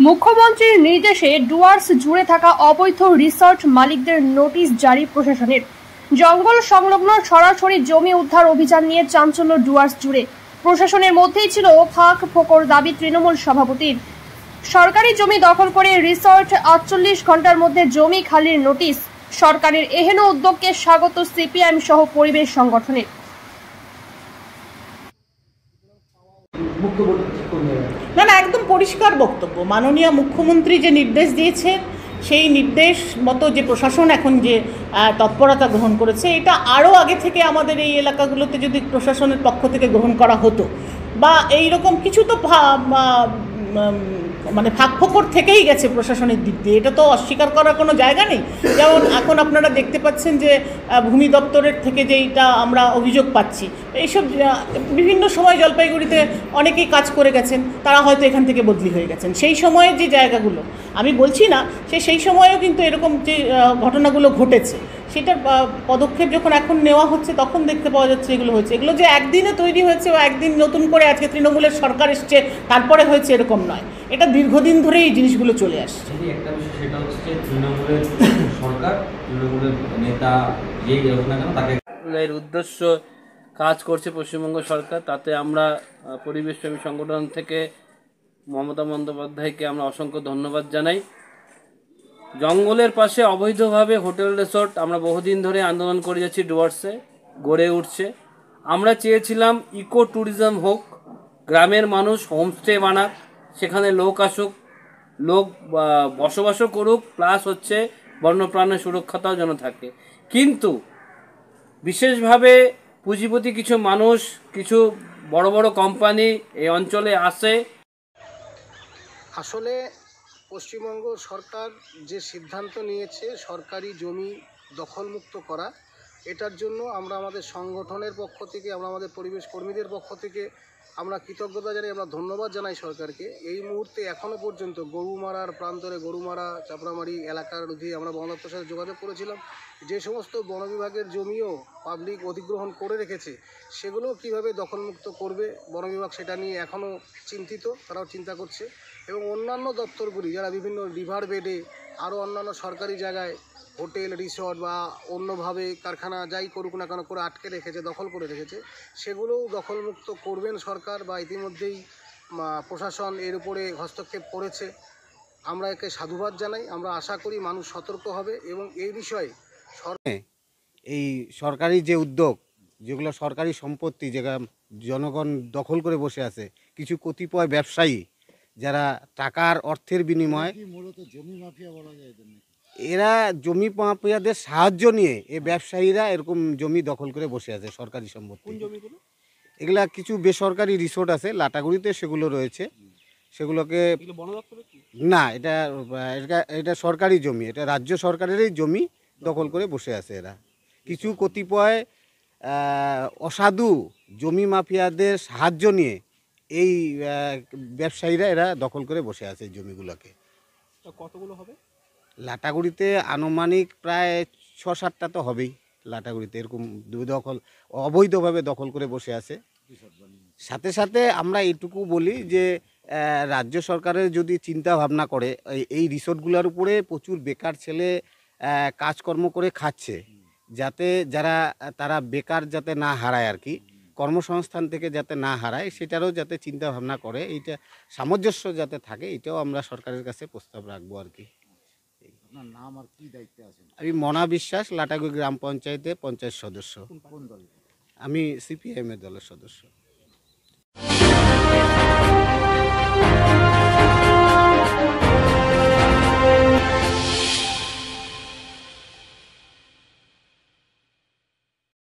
মুখ্যমন্ত্রীর নির্দেশে ডুয়ার্স জুড়ে থাকা অবৈধ রিসর্ট মালিকদের নোটিশ জারি প্রশাসনের। জঙ্গল সংলগ্ন সরাসরি জমি উদ্ধার অভিযান নিয়ে চাঞ্চল্য ডুয়ার্স জুড়ে। প্রশাসনের মধ্যেই ছিল ফাঁক ফোকর দাবি তৃণমূল সভাপতির। সরকারি জমি দখল করে রিসর্ট 48 ঘন্টার মধ্যে জমি খালির নোটিশ। সরকারের এহেন উদ্যোগকে স্বাগত সিপিএম সহ পরিবেশ সংগঠনের। না না, একদম পরিষ্কার বক্তব্য। মাননীয় মুখ্যমন্ত্রী যে নির্দেশ দিয়েছেন সেই নির্দেশ মতো যে প্রশাসন এখন যে তৎপরতা গ্রহণ করেছে, এটা আরও আগে থেকে আমাদের এই এলাকাগুলোতে যদি প্রশাসনের পক্ষ থেকে গ্রহণ করা হতো বা এই রকম কিছু তো মানে ফাঁকফোকর থেকেই গেছে প্রশাসনের দিক দিয়ে, এটা তো অস্বীকার করার কোনো জায়গা নেই। যেমন এখন আপনারা দেখতে পাচ্ছেন যে ভূমি দপ্তরের থেকে যেইটা আমরা অভিযোগ পাচ্ছি, এইসব বিভিন্ন সময় জলপাইগুড়িতে অনেকেই কাজ করে গেছেন, তারা হয়তো এখান থেকে বদলি হয়ে গেছেন। সেই সময়ের যে জায়গাগুলো আমি বলছি না, সেই সময়েও কিন্তু এরকম যে ঘটনাগুলো ঘটেছে, সেটার পদক্ষেপ যখন এখন নেওয়া হচ্ছে তখন দেখতে পাওয়া যাচ্ছে এগুলো হয়েছে। এগুলো যে একদিনে তৈরি হয়েছে বা একদিন নতুন করে আজকে তৃণমূলের সরকার এসছে তারপরে হয়েছে এরকম নয়, এটা দীর্ঘদিন ধরেই এই জিনিসগুলো চলে আসছে। একটা বিষয় সেটা হচ্ছে যে তৃণমূলের সরকার, তৃণমূলের নেতা যেই হোক না কেন, তাকে এর উদ্দেশ্য কাজ করছে পশ্চিমবঙ্গ সরকার। তাতে আমরা পরিবেশপ্রেমী সংগঠন থেকে মমতা বন্দ্যোপাধ্যায়কে আমরা অসংখ্য ধন্যবাদ জানাই। জঙ্গলের পাশে অবৈধভাবে হোটেল রিসোর্ট আমরা বহুদিন ধরে আন্দোলন করে যাচ্ছি, ডুয়ার্সে গড়ে উঠছে। আমরা চেয়েছিলাম ইকো ট্যুরিজম হোক, গ্রামের মানুষ হোমস্টে বানাক, সেখানে লোক আসুক, লোক বসবাসও করুক, প্লাস হচ্ছে বন্যপ্রাণের সুরক্ষাটাও যেন থাকে। কিন্তু বিশেষভাবে পুঁজিপতি কিছু মানুষ, কিছু বড় বড় কোম্পানি এই অঞ্চলে আসে। আসলে পশ্চিমবঙ্গ সরকার যে সিদ্ধান্ত নিয়েছে সরকারি জমি দখলমুক্ত করা, এটার জন্য আমরা আমাদের সংগঠনের পক্ষ থেকে, আমরা আমাদের পরিবেশ কর্মীদের পক্ষ থেকে আমরা কৃতজ্ঞতা জানাই, আমরা ধন্যবাদ জানাই সরকারকে। এই মুহূর্তে এখনও পর্যন্ত গরুমারার প্রান্তরে, গরুমারা চাপড়ামারি এলাকার মধ্যে আমরা বন দপ্তরের সাথে যোগাযোগ করেছিলাম। যে সমস্ত বন বিভাগের জমিও পাবলিক অধিগ্রহণ করে রেখেছে, সেগুলো কিভাবে দখলমুক্ত করবে বন বিভাগ সেটা নিয়ে এখনও চিন্তিত, তারাও চিন্তা করছে। এবং অন্যান্য দপ্তরগুলি যারা বিভিন্ন রিভার বেডে আরও অন্যান্য সরকারি জায়গায় হোটেল রিসর্ট বা অন্যভাবে কারখানা যাই করুক না কেন করে আটকে রেখেছে, দখল করে রেখেছে, সেগুলোও দখলমুক্ত করবেন সরকার বা ইতিমধ্যেই প্রশাসন এর উপরে হস্তক্ষেপ করেছে। আমরা একে সাধুবাদ জানাই। আমরা আশা করি মানুষ সতর্ক হবে এবং এই বিষয়ে এই সরকারি যে উদ্যোগ, যেগুলো সরকারি সম্পত্তি যেগুলো জনগণ দখল করে বসে আছে, কিছু কতিপয় ব্যবসায়ী যারা টাকার অর্থের বিনিময়ে, মূলত জমি মাফিয়া বলা যায়, এরা জমি মাফিয়াদের সাহায্য নিয়ে এই ব্যবসায়ীরা এরকম জমি দখল করে বসে আছে সরকারি সম্পত্তি। এগুলা কিছু বেসরকারি রিসোর্ট আছে লাটাগুড়িতে, সেগুলো রয়েছে। সেগুলোকে না, এটা এটা সরকারি জমি, এটা রাজ্য সরকারেরই জমি দখল করে বসে আছে এরা। কিছু কতিপয় অসাধু জমি মাফিয়াদের সাহায্য নিয়ে এই ব্যবসায়ীরা এরা দখল করে বসে আছে এই জমিগুলোকে। কতগুলো হবে লাটাগুড়িতে? আনুমানিক প্রায় 6-7টা তো হবেই লাটাগুড়িতে এরকম দখল, অবৈধভাবে দখল করে বসে আছে। সাথে সাথে আমরা এইটুকু বলি যে রাজ্য সরকারের যদি চিন্তা ভাবনা করে, এই রিসোর্টগুলোর উপরে প্রচুর বেকার ছেলে কাজকর্ম করে খাচ্ছে, যাতে তারা বেকার যাতে না হারায় আর কি, কর্মসংস্থান থেকে যাতে না হারায়, সেটারও যাতে চিন্তা ভাবনা করে, এইটা সামঞ্জস্য যাতে থাকে, এটাও আমরা সরকারের কাছে প্রস্তাব রাখবো আর কি। আপনার নাম আর কি দায়িত্বে আছেন? আমি মনা বিশ্বাস, লাটাগুড়ি গ্রাম পঞ্চায়েতে পঞ্চায়েত সদস্য। কোন দল? আমি সিপিএম এর দলের সদস্য।